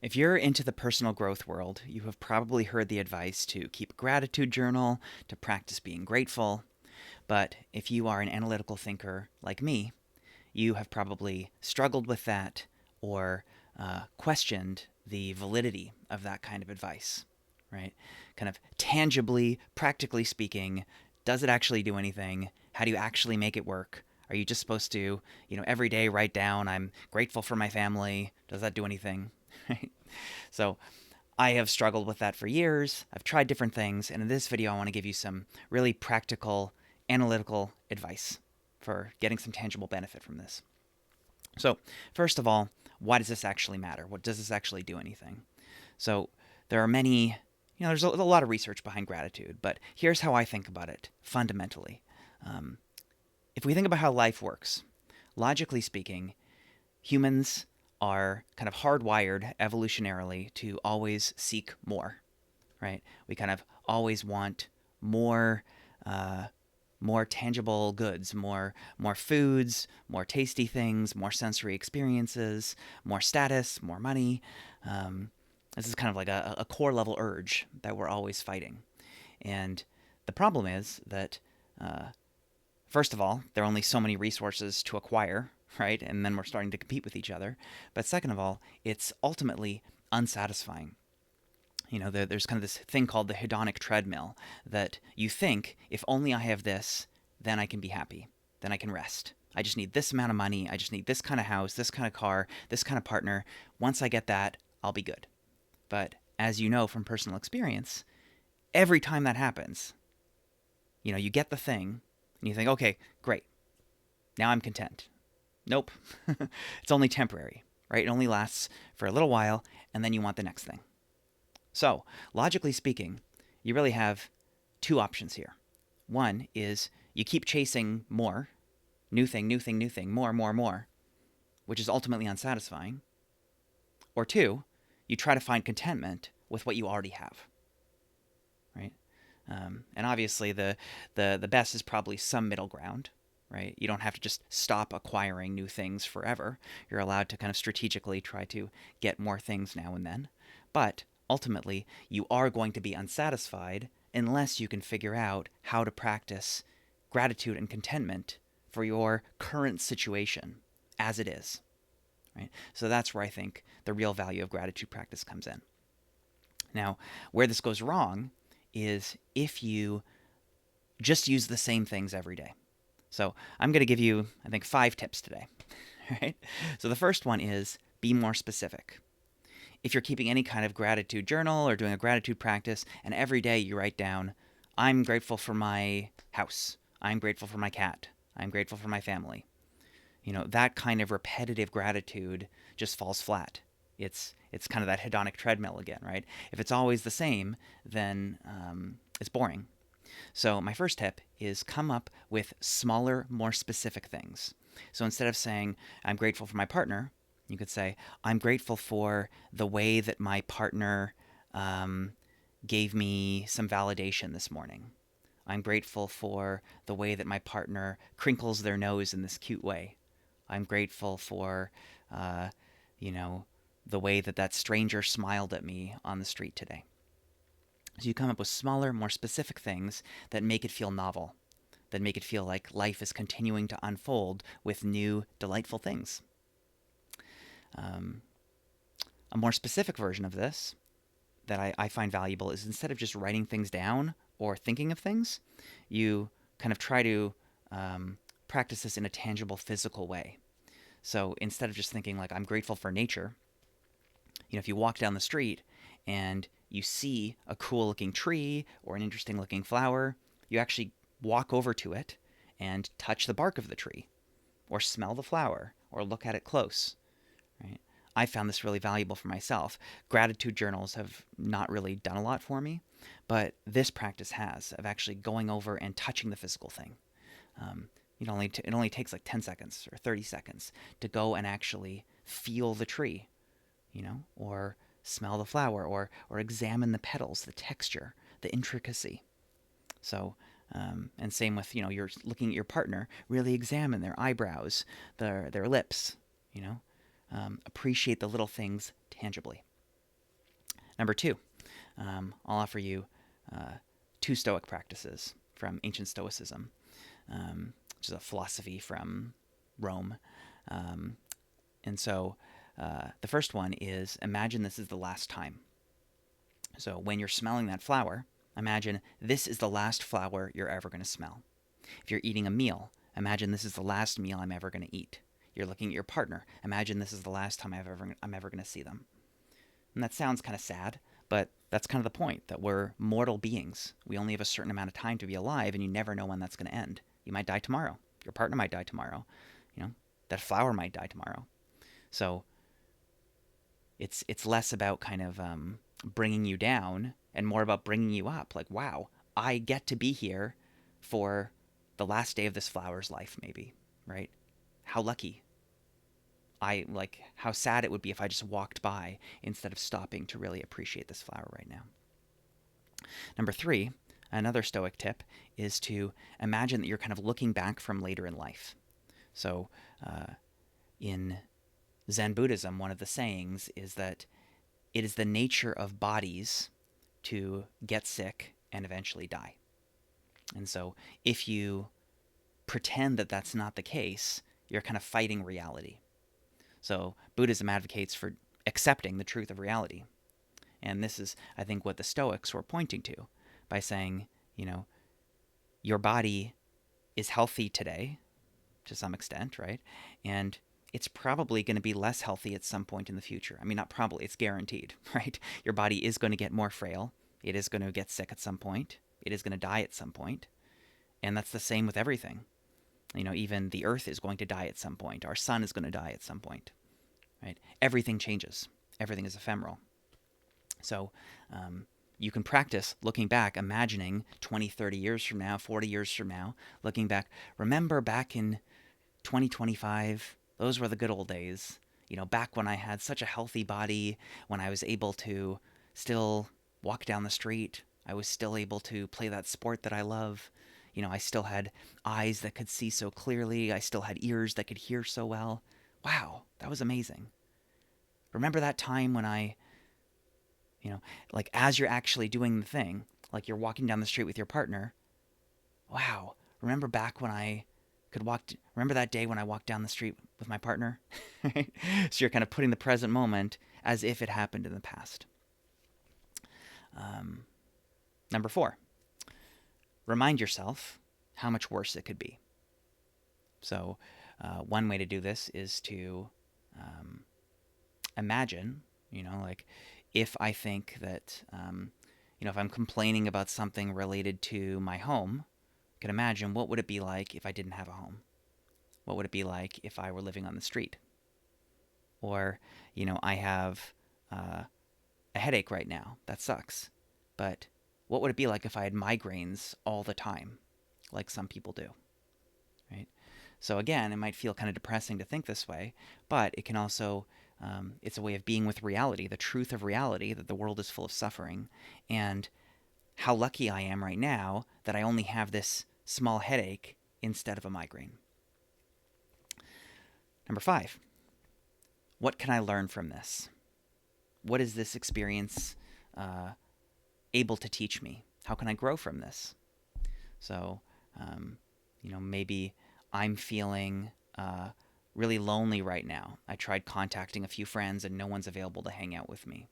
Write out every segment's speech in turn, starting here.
If you're into the personal growth world, you have probably heard the advice to keep a gratitude journal, to practice being grateful. But if you are an analytical thinker like me, you have probably struggled with that or questioned the validity of that kind of advice, right? Kind of tangibly, practically speaking, does it actually do anything? How do you actually make it work? Are you just supposed to, every day write down, I'm grateful for my family? Does that do anything? Right? So I have struggled with that for years. I've tried different things. And in this video, I want to give you some really practical, analytical advice for getting some tangible benefit from this. So, first of all, why does this actually matter? What does this actually do anything? So, there are many, there's a lot of research behind gratitude, but here's how I think about it fundamentally. Um, if we think about how life works, logically speaking, humans are kind of hardwired evolutionarily to always seek more, right? We kind of always want more, more tangible goods, more foods, more tasty things, more sensory experiences, more status, more money. This is kind of like a core level urge that we're always fighting. And the problem is that, first of all, there are only so many resources to acquire, right? And then we're starting to compete with each other. But second of all, it's ultimately unsatisfying. There's kind of this thing called the hedonic treadmill that you think, if only I have this, then I can be happy. Then I can rest. I just need this amount of money. I just need this kind of house, this kind of car, this kind of partner. Once I get that, I'll be good. But as you know from personal experience, every time that happens, you get the thing and you think, okay, great. Now I'm content. Nope. It's only temporary, right? It only lasts for a little while and then you want the next thing. So, logically speaking, you really have two options here. One is you keep chasing more, new thing, new thing, new thing, more, more, more, which is ultimately unsatisfying. Or two, you try to find contentment with what you already have, right? And obviously, the best is probably some middle ground, right? You don't have to just stop acquiring new things forever. You're allowed to kind of strategically try to get more things now and then. But ultimately, you are going to be unsatisfied unless you can figure out how to practice gratitude and contentment for your current situation as it is, right? So that's where I think the real value of gratitude practice comes in. Now, where this goes wrong is if you just use the same things every day. So I'm going to give you, I think, 5 tips today, right? So the first one is be more specific. If you're keeping any kind of gratitude journal or doing a gratitude practice, and every day you write down, I'm grateful for my house, I'm grateful for my cat, I'm grateful for my family. That kind of repetitive gratitude just falls flat. It's kind of that hedonic treadmill again, right? If it's always the same, then it's boring. So my first tip is come up with smaller, more specific things. So instead of saying, I'm grateful for my partner, you could say, I'm grateful for the way that my partner gave me some validation this morning. I'm grateful for the way that my partner crinkles their nose in this cute way. I'm grateful for, you know, the way that that stranger smiled at me on the street today. So you come up with smaller, more specific things that make it feel novel, that make it feel like life is continuing to unfold with new, delightful things. A more specific version of this that I find valuable is instead of just writing things down or thinking of things, you kind of try to practice this in a tangible, physical way. So instead of just thinking like, I'm grateful for nature, if you walk down the street and you see a cool looking tree or an interesting looking flower, you actually walk over to it and touch the bark of the tree or smell the flower or look at it close, right? I found this really valuable for myself. Gratitude journals have not really done a lot for me, but this practice has, of actually going over and touching the physical thing. It only takes like 10 seconds or 30 seconds to go and actually feel the tree, or smell the flower, or examine the petals, the texture, the intricacy. So, and same with, you're looking at your partner, really examine their eyebrows, their lips, appreciate the little things tangibly. Number two, I'll offer you two Stoic practices from ancient Stoicism, which is a philosophy from Rome. And so the first one is imagine this is the last time. So when you're smelling that flower, imagine this is the last flower you're ever going to smell. If you're eating a meal, imagine this is the last meal I'm ever going to eat. You're looking at your partner, imagine this is the last time I'm ever going to see them. And that sounds kind of sad, but that's kind of the point, that we're mortal beings. We only have a certain amount of time to be alive, and you never know when that's going to end. You might die tomorrow. Your partner might die tomorrow. That flower might die tomorrow. So it's less about kind of bringing you down and more about bringing you up. Like, wow, I get to be here for the last day of this flower's life, maybe, right? How lucky. How sad it would be if I just walked by instead of stopping to really appreciate this flower right now. Number three, another Stoic tip is to imagine that you're kind of looking back from later in life. So in Zen Buddhism, one of the sayings is that it is the nature of bodies to get sick and eventually die. And so if you pretend that that's not the case, you're kind of fighting reality. So Buddhism advocates for accepting the truth of reality. And this is, I think, what the Stoics were pointing to by saying, your body is healthy today to some extent, right? And it's probably going to be less healthy at some point in the future. I mean, not probably, it's guaranteed, right? Your body is going to get more frail. It is going to get sick at some point. It is going to die at some point. And that's the same with everything. Even the earth is going to die at some point. Our sun is going to die at some point, right? Everything changes. Everything is ephemeral. So you can practice looking back, imagining 20, 30 years from now, 40 years from now, looking back. Remember back in 2025, those were the good old days. Back when I had such a healthy body, when I was able to still walk down the street, I was still able to play that sport that I love. I still had eyes that could see so clearly. I still had ears that could hear so well. Wow, that was amazing. Remember that time when I, as you're actually doing the thing, like you're walking down the street with your partner. Wow, remember back when I could remember that day when I walked down the street with my partner? Right? So you're kind of putting the present moment as if it happened in the past. Number four, remind yourself how much worse it could be. So one way to do this is to imagine, if I think that, if I'm complaining about something related to my home, I can imagine what would it be like if I didn't have a home? What would it be like if I were living on the street? Or, I have a headache right now. That sucks. But what would it be like if I had migraines all the time, like some people do, right? So again, it might feel kind of depressing to think this way, but it can also, it's a way of being with reality, the truth of reality, that the world is full of suffering, and how lucky I am right now that I only have this small headache instead of a migraine. Number five, what can I learn from this? What is this experience able to teach me? How can I grow from this? So, maybe I'm feeling really lonely right now. I tried contacting a few friends and no one's available to hang out with me.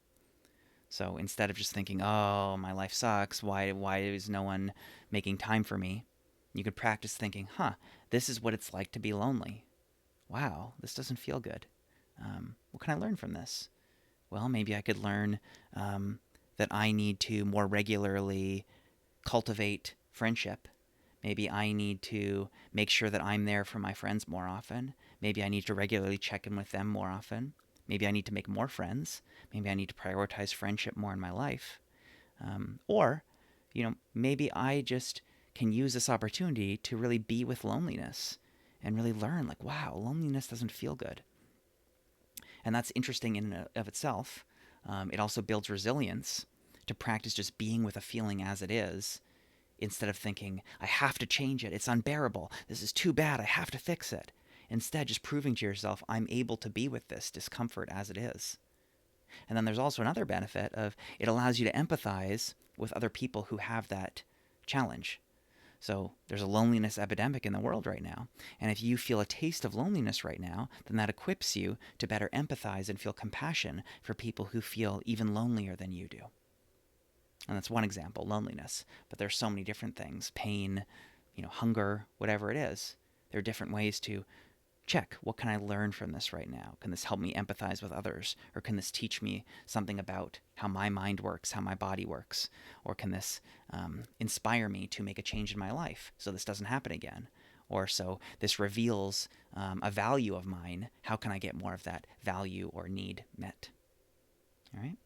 So instead of just thinking, oh, my life sucks, why is no one making time for me? You could practice thinking, this is what it's like to be lonely. Wow, this doesn't feel good. What can I learn from this? Well, maybe I could learn that I need to more regularly cultivate friendship. Maybe I need to make sure that I'm there for my friends more often. Maybe I need to regularly check in with them more often. Maybe I need to make more friends. Maybe I need to prioritize friendship more in my life. Or, maybe I just can use this opportunity to really be with loneliness and really learn, wow, loneliness doesn't feel good. And that's interesting in and of itself. It also builds resilience to practice just being with a feeling as it is, instead of thinking, I have to change it, it's unbearable, this is too bad, I have to fix it. Instead, just proving to yourself, I'm able to be with this discomfort as it is. And then there's also another benefit of it allows you to empathize with other people who have that challenge. So there's a loneliness epidemic in the world right now. And if you feel a taste of loneliness right now, then that equips you to better empathize and feel compassion for people who feel even lonelier than you do. And that's one example, loneliness. But there's so many different things, pain, hunger, whatever it is. There are different ways to check, what can I learn from this right now? Can this help me empathize with others? Or can this teach me something about how my mind works, how my body works? Or can this inspire me to make a change in my life so this doesn't happen again? Or so this reveals a value of mine. How can I get more of that value or need met? All right.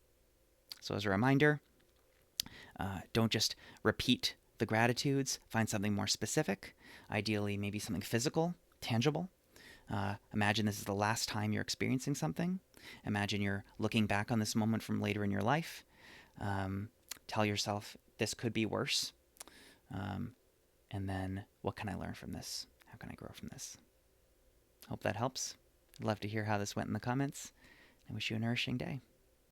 So as a reminder, don't just repeat the gratitudes. Find something more specific, ideally maybe something physical, tangible. Imagine this is the last time you're experiencing something. Imagine you're looking back on this moment from later in your life. Tell yourself, this could be worse. And then, what can I learn from this? How can I grow from this? Hope that helps. I'd love to hear how this went in the comments. I wish you a nourishing day.